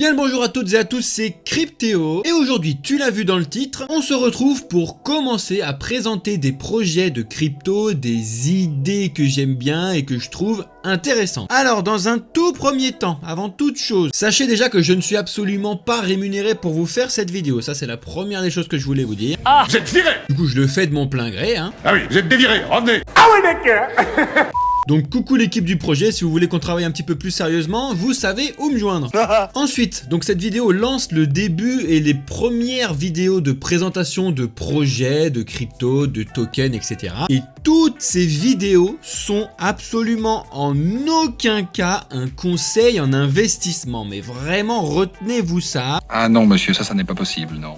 Bien le bonjour à toutes et à tous, c'est Cryptéo et aujourd'hui, tu l'as vu dans le titre, on se retrouve pour commencer à présenter des projets de crypto, des idées que j'aime bien et que je trouve intéressantes. Alors dans un tout premier temps, avant toute chose, sachez déjà que je ne suis absolument pas rémunéré pour vous faire cette vidéo, ça c'est la première des choses que je voulais vous dire. Ah, vous êtes viré. Du coup je le fais de mon plein gré hein. Ah oui, vous êtes déviré, revenez. Ah oui d'accord. Donc coucou l'équipe du projet, si vous voulez qu'on travaille un petit peu plus sérieusement, vous savez où me joindre. Ensuite, donc cette vidéo lance le début et les premières vidéos de présentation de projets, de crypto, de tokens, etc. Et toutes ces vidéos sont absolument en aucun cas un conseil en investissement. Mais vraiment, retenez-vous ça. Ah non monsieur, ça n'est pas possible, non.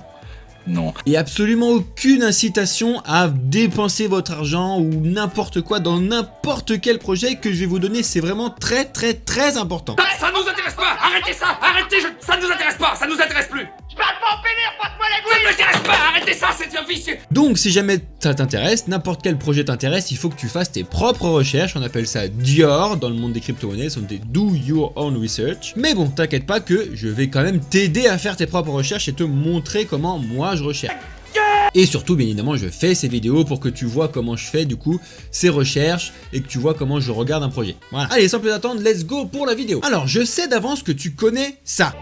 Non. Et absolument aucune incitation à dépenser votre argent ou n'importe quoi dans n'importe quel projet que je vais vous donner. C'est vraiment très important. Ça nous intéresse pas. Arrêtez ça. Arrêtez, ça nous intéresse pas. Ça nous intéresse plus. Je parle pas en pénir, passe-moi la couille. Ça ne m'intéresse pas. Arrêtez ça, c'est un vicieux. Donc si jamais ça t'intéresse, n'importe quel projet t'intéresse, il faut que tu fasses tes propres recherches. On appelle ça DYOR dans le monde des crypto-monnaies. Ce sont des Do Your Own Research. Mais bon, t'inquiète pas que je vais quand même t'aider à faire tes propres recherches et te montrer comment moi je recherche. Et surtout, bien évidemment, je fais ces vidéos pour que tu vois comment je fais du coup ces recherches et que tu vois comment je regarde un projet. Voilà. Allez, sans plus attendre, let's go pour la vidéo. Alors, je sais d'avance que tu connais ça.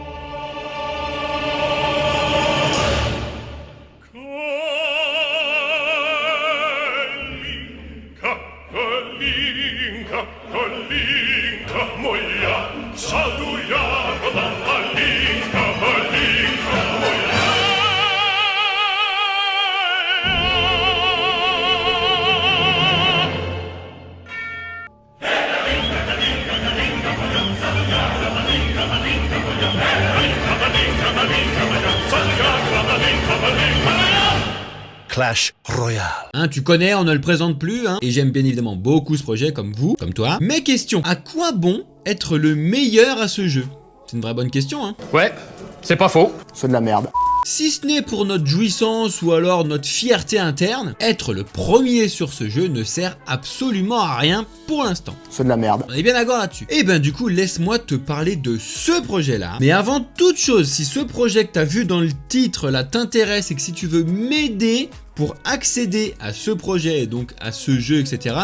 Clash Royale. Hein, tu connais, on ne le présente plus, hein, et j'aime bien évidemment beaucoup ce projet comme vous, comme toi. Mais question, à quoi bon être le meilleur à ce jeu? C'est une vraie bonne question, hein. Ouais, c'est pas faux. C'est de la merde. Si ce n'est pour notre jouissance ou alors notre fierté interne, être le premier sur ce jeu ne sert absolument à rien pour l'instant. C'est de la merde. On est bien d'accord là-dessus. Et ben du coup, laisse-moi te parler de ce projet-là. Mais avant toute chose, si ce projet que tu as vu dans le titre là t'intéresse et que si tu veux m'aider pour accéder à ce projet et donc à ce jeu, etc.,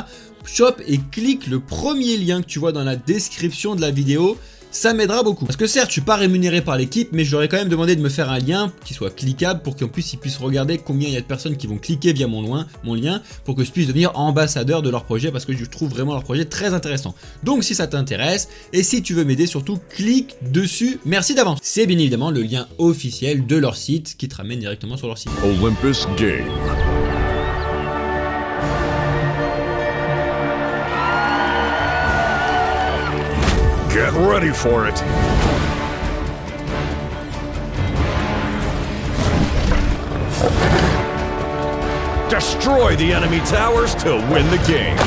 chope et clique le premier lien que tu vois dans la description de la vidéo. Ça m'aidera beaucoup. Parce que certes, je suis pas rémunéré par l'équipe, mais je leur ai quand même demandé de me faire un lien qui soit cliquable pour qu'en plus ils puissent regarder combien il y a de personnes qui vont cliquer via mon lien pour que je puisse devenir ambassadeur de leur projet parce que je trouve vraiment leur projet très intéressant. Donc si ça t'intéresse et si tu veux m'aider, surtout clique dessus. Merci d'avance. C'est bien évidemment le lien officiel de leur site qui te ramène directement sur leur site. Olympus Game. Get ready for it. Destroy the enemy towers to win the game.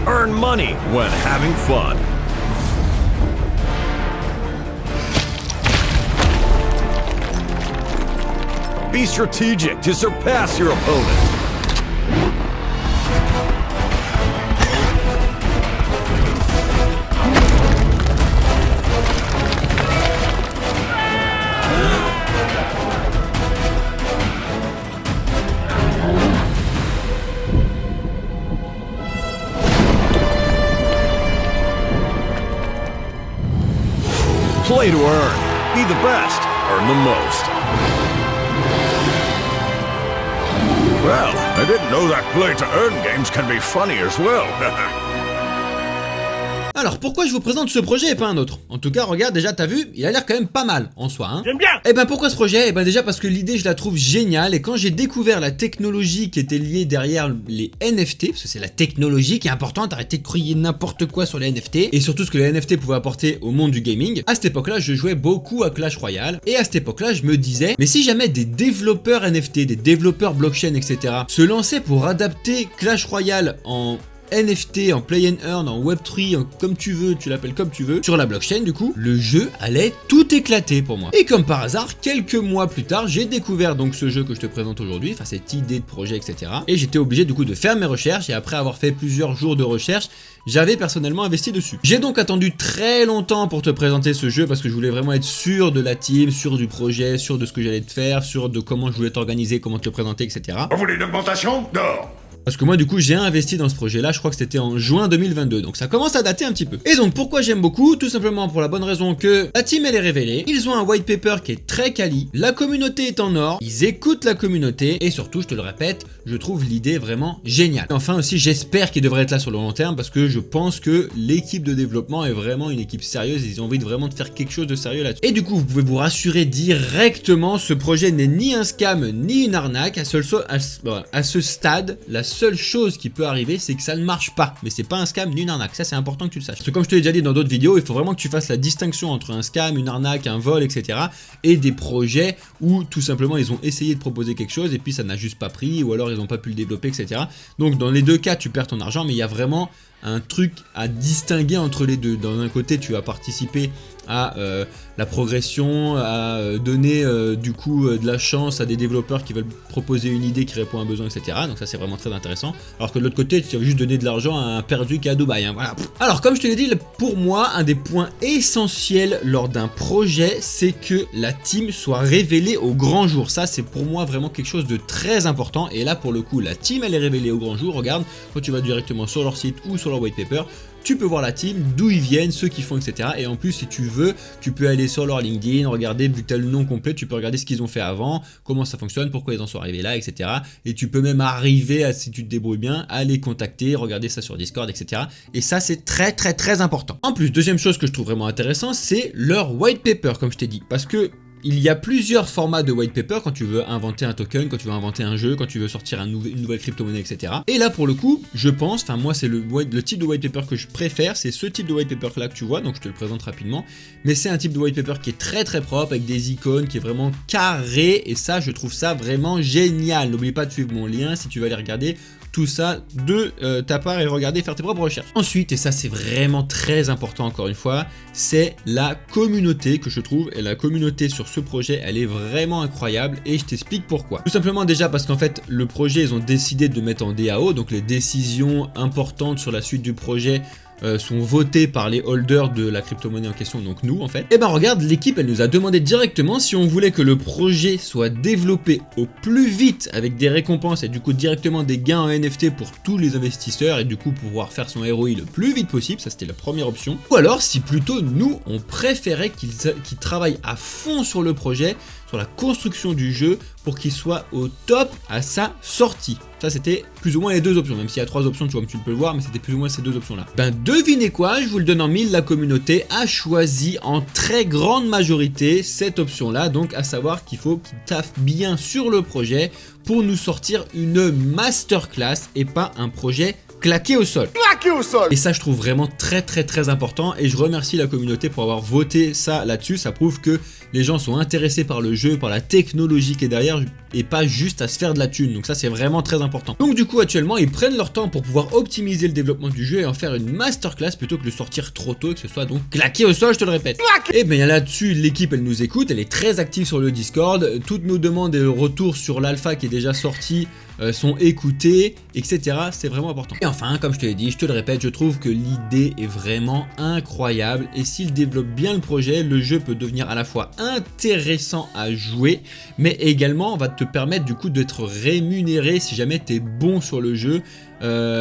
Earn money when having fun. Be strategic to surpass your opponent. Play to earn. Be the best. Earn the most. Well, I didn't know that play to earn games can be funny as well. Alors pourquoi je vous présente ce projet et pas un autre? En tout cas regarde, déjà t'as vu, il a l'air quand même pas mal en soi hein. J'aime bien. Et ben pourquoi ce projet? Et ben déjà parce que l'idée je la trouve géniale et quand j'ai découvert la technologie qui était liée derrière les NFT, parce que c'est la technologie qui est importante, arrêtez de crier n'importe quoi sur les NFT et surtout ce que les NFT pouvaient apporter au monde du gaming, à cette époque là je jouais beaucoup à Clash Royale et à cette époque là je me disais mais si jamais des développeurs NFT, des développeurs blockchain etc se lançaient pour adapter Clash Royale en NFT, en play and earn, en Web3, comme tu veux, tu l'appelles comme tu veux, sur la blockchain du coup, le jeu allait tout éclater pour moi. Et comme par hasard, quelques mois plus tard, j'ai découvert donc ce jeu que je te présente aujourd'hui, enfin cette idée de projet, etc. Et j'étais obligé du coup de faire mes recherches, et après avoir fait plusieurs jours de recherche, j'avais personnellement investi dessus. J'ai donc attendu très longtemps pour te présenter ce jeu parce que je voulais vraiment être sûr de la team, sûr du projet, sûr de ce que j'allais te faire, sûr de comment je voulais t'organiser, comment te le présenter, etc. Vous voulez une augmentation? Dehors! Parce que moi du coup j'ai investi dans ce projet là, je crois que c'était en juin 2022, donc ça commence à dater un petit peu. Et donc pourquoi j'aime beaucoup? Tout simplement pour la bonne raison que la team elle est révélée, ils ont un white paper qui est très quali, la communauté est en or, ils écoutent la communauté, et surtout je te le répète, je trouve l'idée vraiment géniale. Enfin aussi j'espère qu'ils devraient être là sur le long terme parce que je pense que l'équipe de développement est vraiment une équipe sérieuse, ils ont envie de vraiment de faire quelque chose de sérieux là-dessus. Et du coup vous pouvez vous rassurer directement, ce projet n'est ni un scam ni une arnaque, à ce stade, la seule chose qui peut arriver c'est que ça ne marche pas, mais c'est pas un scam ni une arnaque, ça c'est important que tu le saches. Parce que comme je te l'ai déjà dit dans d'autres vidéos, il faut vraiment que tu fasses la distinction entre un scam, une arnaque, un vol, etc. et des projets où tout simplement ils ont essayé de proposer quelque chose et puis ça n'a juste pas pris, ou alors ils n'ont pas pu le développer, etc. Donc dans les deux cas tu perds ton argent, mais il y a vraiment un truc à distinguer entre les deux. Dans un côté tu vas participer à la progression, à donner du coup de la chance à des développeurs qui veulent proposer une idée qui répond à un besoin, etc. Donc ça c'est vraiment très intéressant. Alors que de l'autre côté tu vas juste donner de l'argent à un perdu qui est à Dubaï, hein, voilà. Alors comme je te l'ai dit, pour moi un des points essentiels lors d'un projet c'est que la team soit révélée au grand jour. Ça c'est pour moi vraiment quelque chose de très important, et là pour le coup la team elle est révélée au grand jour. Regarde, quand tu vas directement sur leur site ou sur leur white paper, tu peux voir la team, d'où ils viennent, ceux qui font, etc. Et en plus, si tu veux, tu peux aller sur leur LinkedIn, regarder, vu que tu as le nom complet, tu peux regarder ce qu'ils ont fait avant, comment ça fonctionne, pourquoi ils en sont arrivés là, etc. Et tu peux même arriver, à, si tu te débrouilles bien, à les contacter, regarder ça sur Discord, etc. Et ça, c'est très important. En plus, deuxième chose que je trouve vraiment intéressant, c'est leur white paper, comme je t'ai dit. Parce que il y a plusieurs formats de white paper quand tu veux inventer un token, quand tu veux inventer un jeu, quand tu veux sortir une nouvelle crypto-monnaie, etc. Et là pour le coup, je pense, enfin moi c'est le type de white paper que je préfère, c'est ce type de white paper là que tu vois, donc je te le présente rapidement. Mais c'est un type de white paper qui est très propre, avec des icônes, qui est vraiment carré, et ça je trouve ça vraiment génial. N'oublie pas de suivre mon lien si tu veux aller regarder tout ça de ta part et regarder, faire tes propres recherches. Ensuite, et ça c'est vraiment très important encore une fois, c'est la communauté que je trouve, et la communauté sur ce projet elle est vraiment incroyable, et je t'explique pourquoi. Tout simplement déjà parce qu'en fait le projet ils ont décidé de mettre en DAO, donc les décisions importantes sur la suite du projet sont votés par les holders de la crypto-monnaie en question, donc nous en fait. Et ben regarde, l'équipe elle nous a demandé directement si on voulait que le projet soit développé au plus vite avec des récompenses et du coup directement des gains en NFT pour tous les investisseurs, et du coup pouvoir faire son ROI le plus vite possible, ça c'était la première option. Ou alors si plutôt nous on préférait qu'ils travaillent à fond sur le projet, sur la construction du jeu, pour qu'il soit au top à sa sortie. Ça c'était plus ou moins les deux options, même s'il y a trois options, tu vois, comme tu peux le voir, mais c'était plus ou moins ces deux options là. Ben devinez quoi, je vous le donne en mille, la communauté a choisi en très grande majorité cette option là, donc à savoir qu'il faut qu'ils taffent bien sur le projet pour nous sortir une masterclass et pas un projet claqué au sol. Et ça je trouve vraiment très important, et je remercie la communauté pour avoir voté ça là-dessus. Ça prouve que les gens sont intéressés par le jeu, par la technologie qui est derrière, et pas juste à se faire de la thune. Donc ça c'est vraiment très important. Donc du coup actuellement ils prennent leur temps pour pouvoir optimiser le développement du jeu et en faire une masterclass plutôt que de le sortir trop tôt et que ce soit donc claqué au sol, je te le répète. Et bien là-dessus l'équipe elle nous écoute, elle est très active sur le Discord, toutes nos demandes et retours sur l'alpha qui est déjà sorti sont écoutés, etc. C'est vraiment important. Et enfin, comme je te l'ai dit, je te le répète, je trouve que l'idée est vraiment incroyable, et s'il développe bien le projet, le jeu peut devenir à la fois intéressant à jouer, mais également va te permettre du coup d'être rémunéré si jamais tu es bon sur le jeu.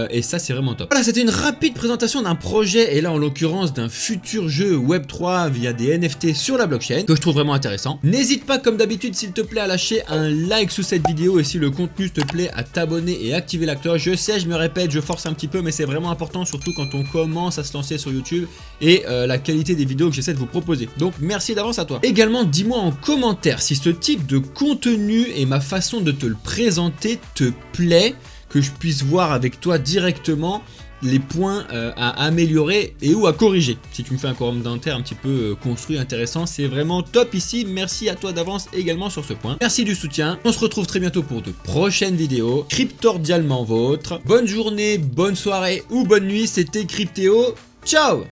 Et ça c'est vraiment top. Voilà, c'était une rapide présentation d'un projet, et là en l'occurrence d'un futur jeu Web3 via des NFT sur la blockchain, que je trouve vraiment intéressant. N'hésite pas comme d'habitude s'il te plaît à lâcher un like sous cette vidéo, et si le contenu te plaît à t'abonner et activer la cloche. Je sais, je me répète, je force un petit peu, mais c'est vraiment important, surtout quand on commence à se lancer sur YouTube, et la qualité des vidéos que j'essaie de vous proposer. Donc merci d'avance à toi. Également dis-moi en commentaire si ce type de contenu et ma façon de te le présenter te plaît, que je puisse voir avec toi directement les points à améliorer et ou à corriger. Si tu me fais un commentaire un petit peu construit, intéressant, c'est vraiment top ici. Merci à toi d'avance également sur ce point. Merci du soutien. On se retrouve très bientôt pour de prochaines vidéos. Cryptordialement vôtre. Bonne journée, bonne soirée ou bonne nuit. C'était Cryptéo. Ciao!